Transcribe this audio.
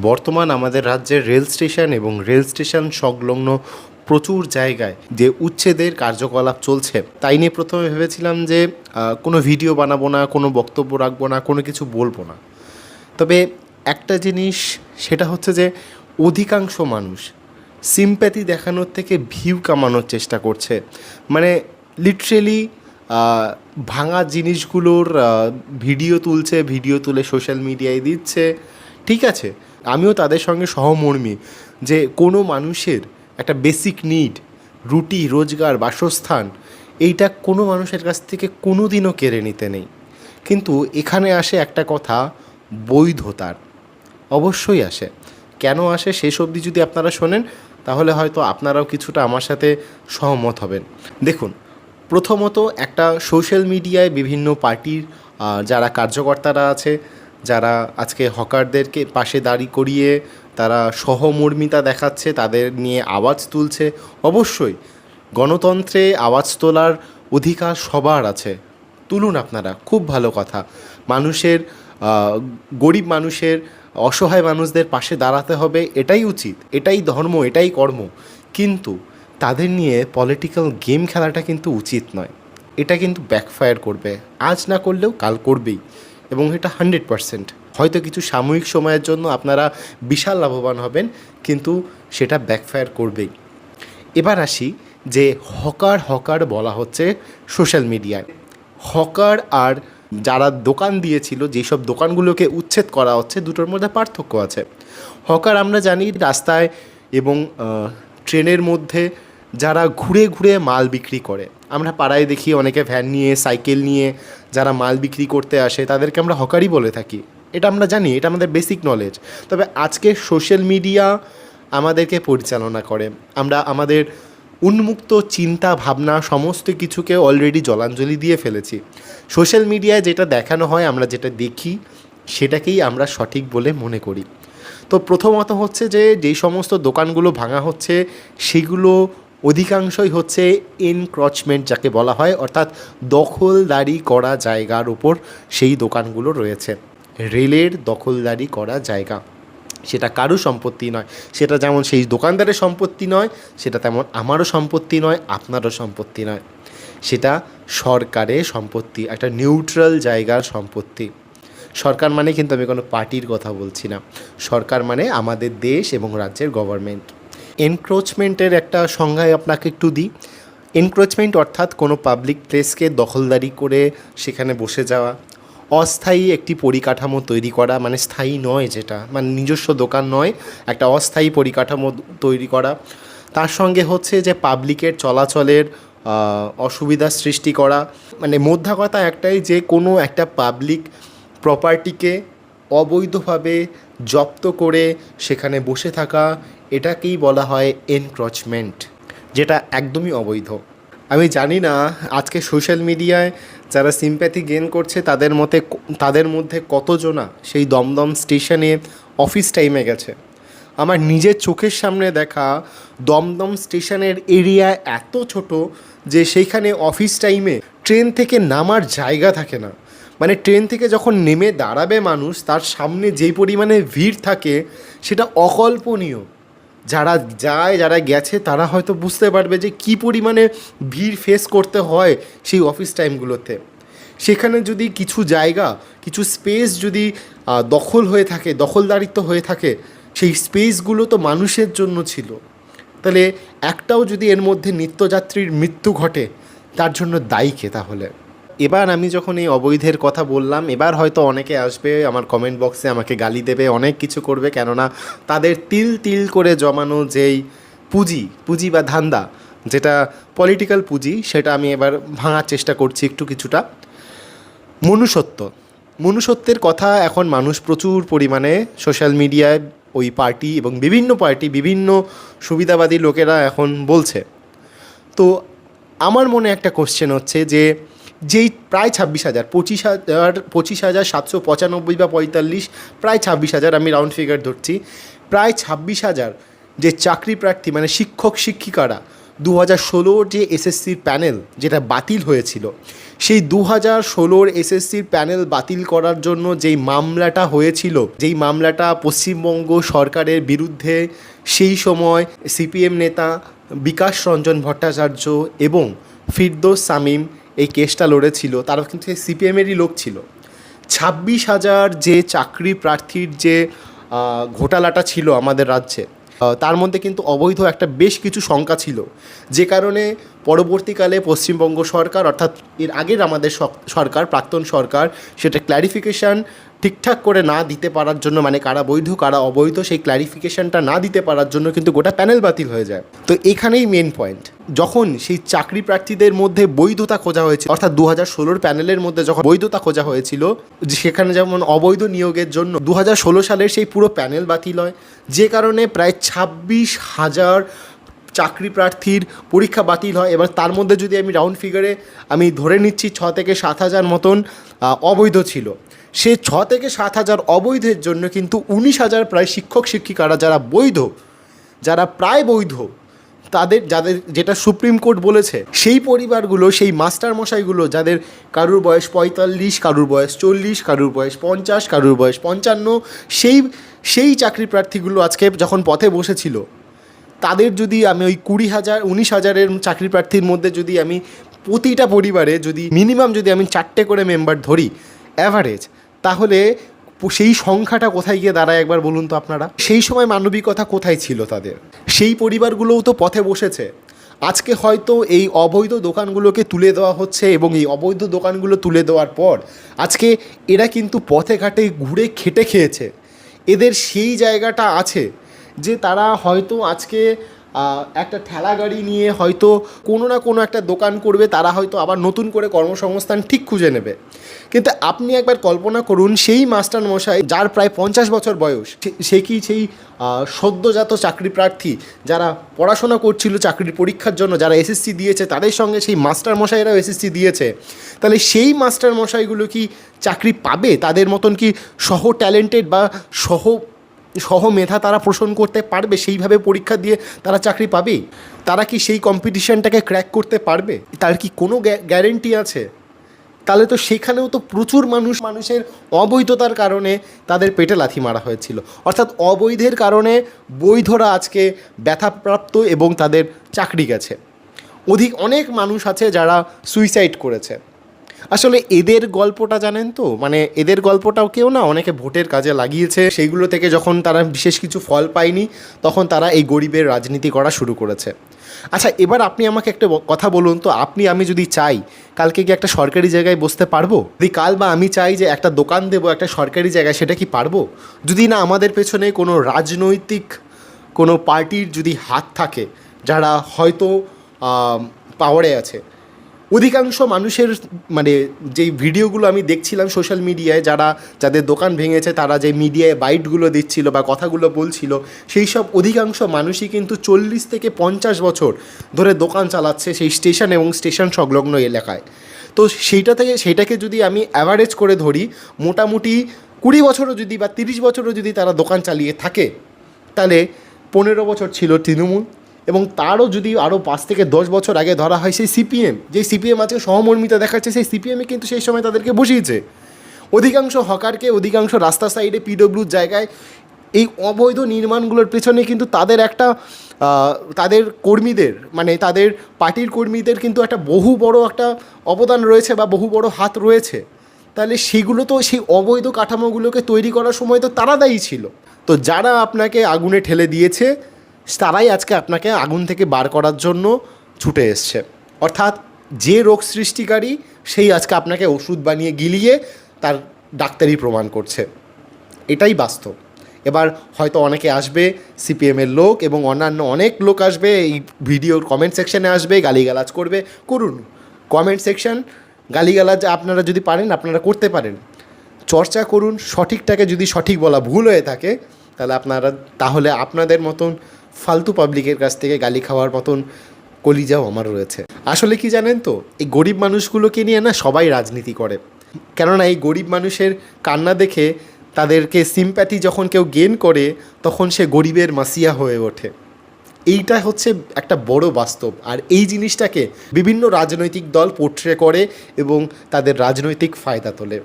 বর্তমান আমাদের রাজ্যের রেল স্টেশন এবং রেল স্টেশন সংলগ্ন প্রচুর জায়গায় যে উচ্ছেদের কার্যকলাপ চলছে তাই নিয়ে প্রথমে ভেবেছিলাম যে কোনো ভিডিও বানাবো না, কোনো বক্তব্য রাখবো না, কোনো কিছু বলবো না। তবে একটা জিনিস, সেটা হচ্ছে যে অধিকাংশ মানুষ সিম্প্যাথি দেখানোর থেকে ভিউ কামানোর চেষ্টা করছে। মানে লিটারেলি ভাঙা জিনিসগুলোর ভিডিও তুলছে, ভিডিও তুলে সোশ্যাল মিডিয়ায় দিচ্ছে। ঠিক আছে, আমিও তাদের সঙ্গে সহমর্মী যে কোনো মানুষের একটা বেসিক নিড, রুটি রোজগার বাসস্থান, এইটা কোনো মানুষের কাছ থেকে কোনো দিনও কেড়ে নিতে নেই। কিন্তু এখানে আসে একটা কথা, বৈধতার। অবশ্যই আসে। কেন আসে শেষ অবধি যদি আপনারা শোনেন তাহলে হয়তো আপনারাও কিছুটা আমার সাথে সহমত হবেন। দেখুন, প্রথমত একটা সোশ্যাল মিডিয়ায় বিভিন্ন পার্টির যারা কার্যকর্তারা আছে, যারা আজকে হকারদেরকে পাশে দাঁড়ি করিয়ে তারা সহমর্মিতা দেখাচ্ছে, তাদের নিয়ে আওয়াজ তুলছে। অবশ্যই গণতন্ত্রে আওয়াজ তোলার অধিকার সবার আছে, তুলুন আপনারা, খুব ভালো কথা। মানুষের গরিব মানুষের, অসহায় মানুষদের পাশে দাঁড়াতে হবে, এটাই উচিত, এটাই ধর্ম, এটাই কর্ম। কিন্তু তাদের নিয়ে পলিটিক্যাল গেম খেলাটা কিন্তু উচিত নয়। এটা কিন্তু ব্যাকফায়ার করবে, আজ না করলেও কাল করবেই, এবং এটা 100%। হয়তো কিছু সাময়িক সময়ের জন্য আপনারা বিশাল লাভবান হবেন, কিন্তু সেটা ব্যাকফায়ার করবেই। এবার আসি যে হকার বলা হচ্ছে সোশ্যাল মিডিয়ায়। হকার আর যারা দোকান দিয়েছিল, যেসব দোকানগুলোকে উচ্ছেদ করা হচ্ছে, দুটোর মধ্যে পার্থক্য আছে। হকার আমরা জানি রাস্তায় এবং ট্রেনের মধ্যে যারা ঘুরে ঘুরে মাল বিক্রি করে। আমরা পাড়ায় দেখি অনেকে ভ্যান নিয়ে, সাইকেল নিয়ে যারা মাল বিক্রি করতে আসে তাদেরকে আমরা হকারই বলে থাকি। এটা আমরা জানি, এটা আমাদের বেসিক নলেজ। তবে আজকে সোশ্যাল মিডিয়া আমাদেরকে পরিচালনা করে। আমরা আমাদের উন্মুক্ত চিন্তা ভাবনা সমস্ত কিছুকে অলরেডি জলাঞ্জলি দিয়ে ফেলেছি। সোশ্যাল মিডিয়ায় যেটা দেখানো হয়, আমরা যেটা দেখি, সেটাকেই আমরা সঠিক বলে মনে করি। তো প্রথমত হচ্ছে যে যেই সমস্ত দোকানগুলো ভাঙা হচ্ছে সেগুলো অধিকাংশই হচ্ছে এনক্রচমেন্ট যাকে বলা হয়, অর্থাৎ দখলদারি করা জায়গার ওপর সেই দোকানগুলো রয়েছে। রেলের দখলদারি করা জায়গা, সেটা কারো সম্পত্তি নয়। সেটা যেমন সেই দোকানদারের সম্পত্তি নয়, সেটা তেমন আমারও সম্পত্তি নয়, আপনারও সম্পত্তি নয়। সেটা সরকারের সম্পত্তি, একটা নিউট্রাল জায়গার সম্পত্তি। সরকার মানে কিন্তু আমি কোনো পার্টির কথা বলছি না। সরকার মানে আমাদের দেশ এবং রাজ্যের গভর্নমেন্ট। এনক্রোচমেন্টের একটা সংজ্ঞায় আপনাকে একটু দিই। এনক্রোচমেন্ট অর্থাৎ কোনো পাবলিক প্লেসকে দখলদারি করে সেখানে বসে যাওয়া, অস্থায়ী একটি পরিকাঠামো তৈরি করা, মানে স্থায়ী নয়, যেটা মানে নিজস্ব দোকান নয়, একটা অস্থায়ী পরিকাঠামো তৈরি করা। তার সঙ্গে হচ্ছে যে পাবলিকের চলাচলের অসুবিধা সৃষ্টি করা। মানে মোদ্দা কথা একটাই, যে কোনো একটা পাবলিক প্রপার্টিকে অবৈধভাবে জব্দ করে সেখানে বসে থাকা, এটাকেই বলা হয় এনক্রচমেন্ট, যেটা একদমই অবৈধ। আমি জানি না আজকে সোশ্যাল মিডিয়ায় যারা সিম্প্যাথি গেইন করছে তাদের মধ্যে কতজনা সেই দমদম স্টেশনে অফিস টাইমে গেছে। আমার নিজের চোখের সামনে দেখা দমদম স্টেশনের এরিয়া এত ছোট যে সেইখানে অফিস টাইমে ট্রেন থেকে নামার জায়গা থাকে না। মানে ট্রেন থেকে যখন নেমে দাঁড়াবে মানুষ, তার সামনে যেই পরিমাণে ভিড় থাকে সেটা অকল্পনীয়। যারা যায়, যারা গেছে, তারা হয়তো বুঝতে পারবে যে কী পরিমাণে ভিড় ফেস করতে হয় সেই অফিস টাইমগুলোতে। সেখানে যদি কিছু জায়গা, কিছু স্পেস যদি দখল হয়ে থাকে, দখলদারিত্ব হয়ে থাকে, সেই স্পেসগুলো তো মানুষের জন্য ছিল। তাহলে একটাও যদি এর মধ্যে নিত্যযাত্রীর মৃত্যু ঘটে, তার জন্য দায়ী কে তাহলে? এবার আমি যখন এই অবৈধের কথা বললাম, এবার হয়তো অনেকে আসবে আমার কমেন্ট বক্সে, আমাকে গালি দেবে, অনেক কিছু করবে, কেননা তাদের তিল তিল করে জমানো যেই পুঁজি বা ধান্দা, যেটা পলিটিক্যাল পুঁজি, সেটা আমি এবার ভাঙার চেষ্টা করছি একটু কিছুটা। মনুষ্যত্বের কথা এখন মানুষ প্রচুর পরিমাণে সোশ্যাল মিডিয়ায় ওই পার্টি এবং বিভিন্ন সুবিধাবাদী লোকেরা এখন বলছে। তো আমার মনে একটা কোশ্চেন হচ্ছে যে যেই প্রায় 26,000, 25,795 বা 45, প্রায় 26,000, আমি রাউন্ড ফিগার ধরছি, প্রায় 26,000 যে চাকরি প্রার্থী, মানে শিক্ষক শিক্ষিকারা 2016 যে এসএসসির প্যানেল যেটা বাতিল হয়েছিল, সেই 2016 এসএসসির প্যানেল বাতিল করার জন্য যেই মামলাটা হয়েছিল, যেই মামলাটা পশ্চিমবঙ্গ সরকারের বিরুদ্ধে সেই সময় সিপিএম নেতা বিকাশ রঞ্জন ভট্টাচার্য এবং ফিরদৌস শামীম এই কেসটা লড়েছিল, তারা কিন্তু সিপিএমেরই লোক ছিল। 26,000 যে চাকরি প্রার্থীর যে ঘোটালাটা ছিল আমাদের রাজ্যে, তার মধ্যে কিন্তু অবৈধ একটা বেশ কিছু শঙ্কা ছিল, যে কারণে পরবর্তীকালে পশ্চিমবঙ্গ সরকার, অর্থাৎ এর আগের আমাদের সরকার, প্রাক্তন সরকার, সেটা ক্ল্যারিফিকেশান ঠিকঠাক করে না দিতে পারার জন্য, মানে কারা বৈধ কারা অবৈধ সেই ক্ল্যারিফিকেশানটা না দিতে পারার জন্য কিন্তু গোটা প্যানেল বাতিল হয়ে যায়। তো এখানেই মেন পয়েন্ট, যখন সেই চাকরি প্রার্থীদের মধ্যে বৈধতা খোঁজা হয়েছিল, অর্থাৎ 2016 প্যানেলের মধ্যে যখন বৈধতা খোঁজা হয়েছিল, সেখানে যেমন অবৈধ নিয়োগের জন্য 2016 সালের সেই পুরো প্যানেল বাতিল হয়, যে কারণে প্রায় 26,000 চাকরি প্রার্থীর পরীক্ষা বাতিল হয়। এবার তার মধ্যে যদি আমি রাউন্ড ফিগারে আমি ধরে নিচ্ছি 6 থেকে 7,000 মতন অবৈধ ছিল। সে 6 থেকে 7,000 অবৈধের জন্য কিন্তু 19,000 প্রায় শিক্ষক শিক্ষিকারা যারা বৈধ, যারা প্রায় বৈধ, যাদের যেটা সুপ্রিম কোর্ট বলেছে, সেই পরিবারগুলো, সেই মাস্টার মশাইগুলো যাদের কারুর বয়স 45, কারুর বয়স 40, কারুর বয়স 50, কারুর বয়স 55, সেই চাকরি প্রার্থীগুলো আজকে যখন পথে বসেছিল, তাদের যদি আমি ওই 20,000 19,000-এর চাকরি প্রার্থীর মধ্যে যদি আমি প্রতিটা পরিবারে যদি মিনিমাম যদি আমি 4টে করে মেম্বার ধরি অ্যাভারেজ, তাহলে সেই সংখ্যাটা কোথায় গিয়ে দাঁড়ায় একবার বলুন তো আপনারা। সেই সময় মানবিকতা কোথায় ছিল তাদের? সেই পরিবারগুলোও তো পথে বসেছে। আজকে হয়তো এই অবৈধ দোকানগুলোকে তুলে দেওয়া হচ্ছে, এবং এই অবৈধ দোকানগুলো তুলে দেওয়ার পর আজকে এরা কিন্তু পথে ঘাটে ঘুরে খেটে খেয়েছে। এদের সেই জায়গাটা আছে যে তারা হয়তো আজকে একটা ঠেলা গাড়ি নিয়ে হয়তো কোনো না কোনো একটা দোকান করবে, তারা হয়তো আবার নতুন করে কর্মসংস্থান ঠিক খুঁজে নেবে। কিন্তু আপনি একবার কল্পনা করুন, সেই মাস্টার মশাই যার প্রায় 50 বছর বয়স, সে কি সেই সদ্যজাত চাকরি প্রার্থী যারা পড়াশোনা করছিল চাকরির পরীক্ষার জন্য, যারা এসএসসি দিয়েছে, তাদের সঙ্গে সেই মাস্টার মশাইরাও এসএসসি দিয়েছে, তাহলে সেই মাস্টার মশাইগুলো কি চাকরি পাবে? তাদের মতন কি ট্যালেন্টেড বা সহ মেধা তারা পোষণ করতে পারবে? সেইভাবে পরীক্ষা দিয়ে তারা চাকরি পাবে? তারা কি সেই কম্পিটিশানটাকে ক্র্যাক করতে পারবে? তার কি কোনো গ্যারেন্টি আছে? তাহলে তো সেখানেও তো প্রচুর মানুষের অবৈধতার কারণে তাদের পেটে লাথি মারা হয়েছিল। অর্থাৎ অবৈধের কারণে বৈধরা আজকে ব্যথাপ্রাপ্ত এবং তাদের চাকরি গেছে। অনেক মানুষ আছে যারা সুইসাইড করেছে। আসলে এদের গল্পটা জানেন তো, মানে এদের গল্পটাও কেউ না অনেকে ভোটের কাজে লাগিয়েছে, সেইগুলো থেকে যখন তারা বিশেষ কিছু ফল পায়নি, তখন তারা এই গরিবের রাজনীতি করা শুরু করেছে। আচ্ছা, এবার আপনি আমাকে একটা কথা বলুন তো, আমি যদি চাই কালকে কি একটা সরকারি জায়গায় বসতে পারবো? যদি কাল বা আমি চাই যে একটা দোকান দেবো একটা সরকারি জায়গায়, সেটা কি পারবো? যদি না আমাদের পেছনে কোনো রাজনৈতিক কোনো পার্টির যদি হাত থাকে, যারা হয়তো পাওয়ারে আছে। অধিকাংশ মানুষের মানে যেই ভিডিওগুলো আমি দেখছিলাম সোশ্যাল মিডিয়ায়, যাদের দোকান ভেঙেছে, তারা যে মিডিয়ায় বাইটগুলো দিচ্ছিল বা কথাগুলো বলছিল, সেই সব অধিকাংশ মানুষই কিন্তু 40 থেকে 50 বছর ধরে দোকান চালাচ্ছে সেই স্টেশন এবং স্টেশন সংলগ্ন এলাকায়। তো সেইটাকে যদি আমি অ্যাভারেজ করে ধরি, মোটামুটি 20 বছরও যদি বা 30 বছরও যদি তারা দোকান চালিয়ে থাকে, তাহলে 15 বছর ছিল তৃণমূল, এবং তারও যদি আরও 5 থেকে 10 বছর আগে ধরা হয় সেই সিপিএম, যেই সিপিএম আজকে সহমর্মিতা দেখাচ্ছে, সেই সিপিএমে কিন্তু সেই সময় তাদেরকে বসিয়েছে। অধিকাংশ হকারকে, অধিকাংশ রাস্তা সাইডে পিডব্লিউর জায়গায় এই অবৈধ নির্মাণগুলোর পেছনে কিন্তু তাদের কর্মীদের, মানে তাদের পার্টির কর্মীদের কিন্তু একটা বহু বড় একটা অবদান রয়েছে বা বহু বড় হাত রয়েছে। তাহলে সেগুলো তো সেই অবৈধ কাঠামোগুলোকে তৈরি করার সময় তো তারা দায়ী ছিল। তো যারা আপনাকে আগুনে ঠেলে দিয়েছে, তারাই আজকে আপনাকে আগুন থেকে বার করার জন্য ছুটে এসছে। অর্থাৎ যে রোগ সৃষ্টিকারী, সেই আজকে আপনাকে ওষুধ বানিয়ে গিলিয়ে তার ডাক্তারি প্রমাণ করছে। এটাই বাস্তব। এবার হয়তো অনেকে আসবে সিপিএমের লোক এবং অন্যান্য অনেক লোক আসবে, এই ভিডিওর কমেন্ট সেকশানে আসবে, গালিগালাজ করুন। কমেন্ট সেকশান গালিগালাজ আপনারা যদি পারেন আপনারা করতে পারেন, চর্চা করুন। সঠিকটাকে যদি সঠিক বলা ভুল হয়ে থাকে, তাহলে আপনাদের মতন ফালতু পাবলিকের কাছ থেকে গালি খাওয়ার মতন কলিজাও আমার রয়েছে। আসলে কি জানেন তো, এই গরিব মানুষগুলোকে নিয়ে না সবাই রাজনীতি করে। কেননা এই গরিব মানুষের কান্না দেখে তাদেরকে সিম্প্যাথি যখন কেউ গেইন করে, তখন সে গরিবের মাসিয়া হয়ে ওঠে। এইটা হচ্ছে একটা বড় বাস্তব, আর এই জিনিসটাকে বিভিন্ন রাজনৈতিক দল পোট্রে করে এবং তাদের রাজনৈতিক ফায়দা তোলে।